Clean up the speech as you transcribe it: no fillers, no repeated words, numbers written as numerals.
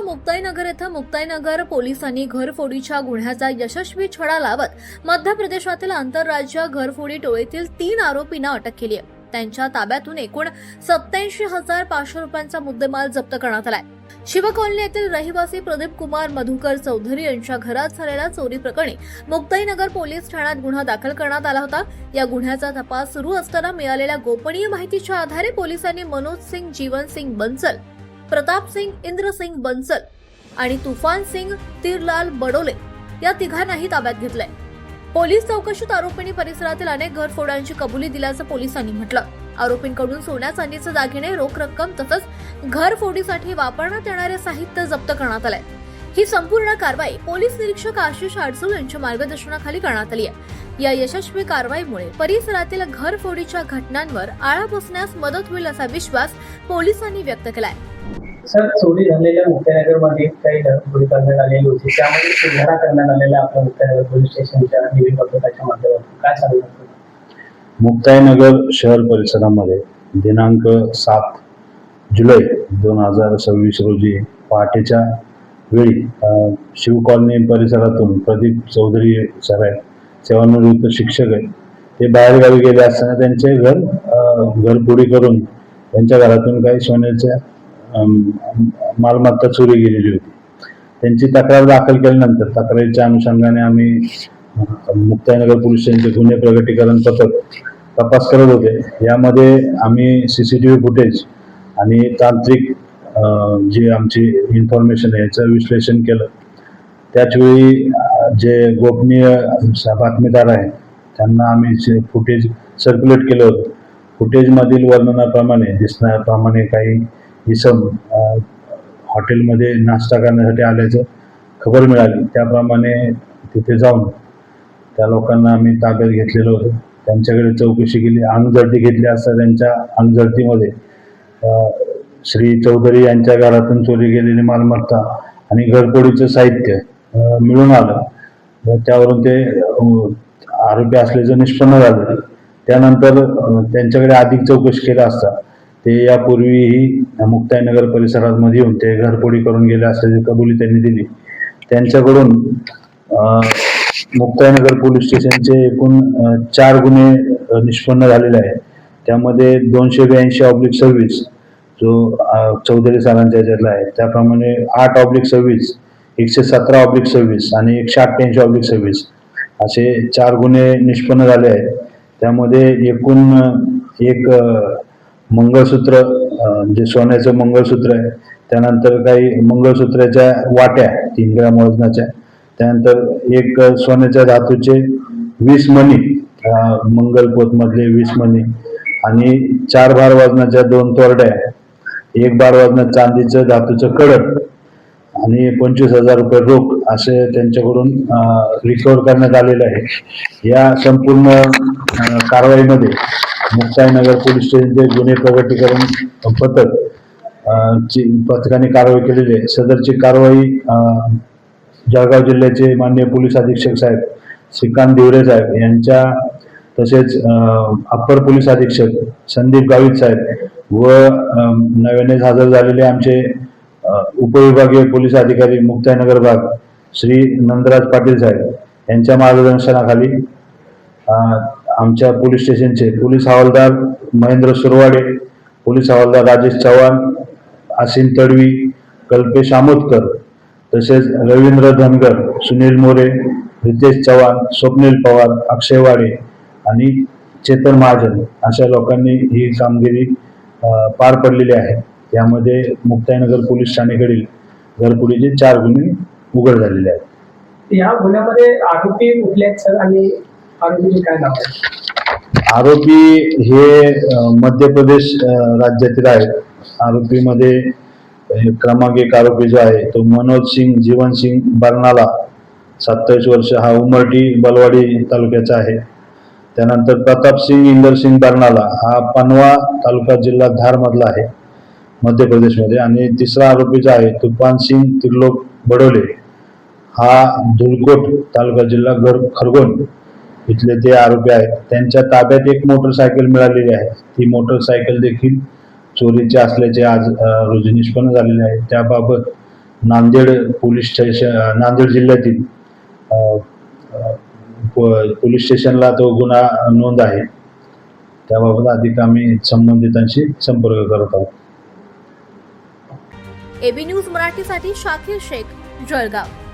मुक्ताईनगर येथे मुक्ताईनगर पोलिसांनी घरफोडीच्या गुन्ह्याचा यशस्वी छडा लावत मध्य प्रदेशातील आंतरराज्य घरफोडी टोळीतील 3 आरोपींना अटक केली आहे। त्यांच्या ताब्यातून एकूण 87,500 रुपयांचा मुद्देमाल जप्त करण्यात आलाय। शिवकॉलनी येथील रहिवासी प्रदीप कुमार मधुकर चौधरी यांच्या घरात झालेल्या चोरी प्रकरणी मुक्ताईनगर पोलीस ठाण्यात गुन्हा दाखल करण्यात आला होता। या गुन्ह्याचा तपास सुरू असताना मिळालेल्या गोपनीय माहितीच्या आधारे पोलिसांनी मनोज सिंग, जीवन सिंग बंसल, प्रताप सिंग, इंद्र सिंग बंसल आणि तुफान सिंग तीरलाल बडोले या तिघांनाही ताब्यात घेतलंय। पोलीस चौकशीत आरोपींनी परिसरातील अनेक घरफोड्यांची कबुली दिल्याचं पोलिसांनी म्हटलं। आरोपींकडून सोन्या चांदीचे दागिने, रोख रक्कम तसंच घरफोडीसाठी वापरण्यात येणारे साहित्य जप्त करण्यात आलंय। ही संपूर्ण कारवाई पोलीस निरीक्षक आशिष आडसूळ यांच्या मार्गदर्शनाखाली करण्यात आली आहे। या यशस्वी कारवाईमुळे परिसरातील घरफोडीच्या घटनांवर आळा बसण्यास मदत होईल असा विश्वास पोलिसांनी व्यक्त केलाय। सर, चोरी झालेल्या मुक्ताईनगरमध्ये काही घरफोडी करण्यात आलेली होती, त्यामध्ये सुधारणा करण्यात आलेल्या आपल्या मुक्ताईनगर पोलीस स्टेशनच्या निधी पथकाच्या माध्यमातून काय सांगणार? मुक्ताईनगर शहर परिसरामध्ये दिनांक 7 जुलै 2026 रोजी पहाटेच्या वेळी शिव कॉलनी परिसरातून प्रदीप चौधरी साहेब सेवानिवृत्त शिक्षक आहेत, ते बाहेरगावी गेले असताना त्यांचे घरफोडी करून त्यांच्या घरातून काही सोन्याच्या मालमत्ता चोरी गेलेली होती। त्यांची तक्रार दाखल केल्यानंतर तक्रारीच्या अनुषंगाने आम्ही मुक्ताईनगर पोलीस स्टेशनचे गुन्हे प्रगटीकरण पथक तपास करत होते। यामध्ये आम्ही CCTV फुटेज आणि तांत्रिक जी आमची इन्फॉर्मेशन आहे याचं विश्लेषण केलं। त्याचवेळी जे गोपनीय बातमीदार आहेत त्यांना आम्ही फुटेज सर्क्युलेट केलं होतं। फुटेजमधील वर्णनाप्रमाणे दिसण्याप्रमाणे काही इसम हॉटेलमध्ये नाश्ता करण्यासाठी आल्याचं खबर मिळाली। त्याप्रमाणे तिथे जाऊन त्या लोकांना आम्ही ताब्यात घेतलेलं होतं। त्यांच्याकडे चौकशी केली, अंगझडती घेतली असता त्यांच्या अंगझडतीमध्ये श्री चौधरी यांच्या घरातून चोरी गेलेली मालमत्ता आणि घरफोडीचं साहित्य मिळून आलं। त्यावरून ते आरोपी असल्याचं निष्पन्न झालं। त्यानंतर त्यांच्याकडे अधिक चौकशी केली असता ते यापूर्वीही मुक्ताईनगर परिसरामध्ये येऊन ते घरफोडी करून गेले असल्याची कबुली त्यांनी दिली। त्यांच्याकडून मुक्ताईनगर पोलीस स्टेशनचे एकूण 4 गुन्हे निष्पन्न झालेले आहेत। त्यामध्ये 282/26 जो चौधरी सरांच्या याच्यातला आहे, त्याप्रमाणे 8/26, 117/26 आणि 188/26 असे 4 गुन्हे निष्पन्न झाले आहेत। त्यामध्ये एकूण एक मंगळसूत्र, जे सोन्याचं मंगळसूत्र आहे, त्यानंतर काही मंगळसूत्राच्या वाट्या 3 ग्रॅम वजनाच्या, त्यानंतर एक सोन्याच्या धातूचे 20 मणी, मंगलपोत मधले 20 मणी आणि 4 भार वजनाच्या 2 तोरड्या, 1 भार वजनाचं चांदीचं धातूचं कडक आणि 25,000 रुपये रोख असे त्यांच्याकडून रिकव्हर करण्यात आलेले आहे। या संपूर्ण कारवाईमध्ये मुक्ताईनगर पोलीस स्टेशनचे गुन्हे प्रगटीकरण पथकाने कारवाई केलेली आहे। सदरची कारवाई जळगाव जिल्ह्याचे माननीय पोलीस अधीक्षक साहेब श्रीकांत दिवरे साहेब यांच्या, तसेच अप्पर पोलीस अधीक्षक संदीप गावित साहेब व नव्याने हजर झालेले आमचे उपविभागीय पोलीस अधिकारी मुक्ताईनगर भाग श्री नंदराज पाटील साहेब यांच्या मार्गदर्शनाखाली आमच्या पोलीस स्टेशनचे पोलीस हवालदार महेंद्र सुरवाडे, पोलीस हवालदार राजेश चव्हाण, असीम तडवी, कल्पेश आमोदकर, तसेच रवींद्र धनगर, सुनील मोरे, रितेश चव्हाण, स्वप्नील पवार, अक्षय वाडे आणि चेतन महाजन अशा लोकांनी ही कामगिरी पार पडलेली आहे। यामध्ये मुक्ताईनगर पोलीस ठाणेकडील घरफोडीचे 4 गुन्हे उघड झालेले आहेत। या गुन्ह्यामध्ये आरोपी कुठले आहेत सर आणि आरोपीचे काय नाव आहे? आरोपी हे मध्य प्रदेश राज्यातील आहेत। आरोपीमध्ये क्रमांक 1 आरोपी जो आहे तो मनोज सिंग, जीवन सिंग बरनाला, 27 वर्ष, हा उमरटी बलवाडी तालुक्याचा आहे। त्यानंतर प्रताप सिंग, इंदर सिंग बरनाला, हा पनवा तालुका जिल्हा धार मधला आहे मध्य प्रदेशमध्ये। आणि 3रा आरोपी जो आहे तुफान सिंग तीरलोक बडोले, हा धुलकोट तालुका जिल्हा खरगोन इथले ते आरोपी आहेत। त्यांच्या ताब्यात एक मोटरसायकल मिळालेली आहे। ती मोटरसायकल देखील चोरीचे असल्याचे आज रोजी निष्पन्न झालेले आहे। त्याबाबत नांदेड पोलीस स्टेशन, नांदेड जिल्ह्यातील पोलीस स्टेशनला तो गुन्हा नोंद आहे. त्याबाबत अधिक आम्ही संबंधितांशी संपर्क करत आहोत. एबी न्यूज मराठीसाठी शाकीर शेख, जळगाव.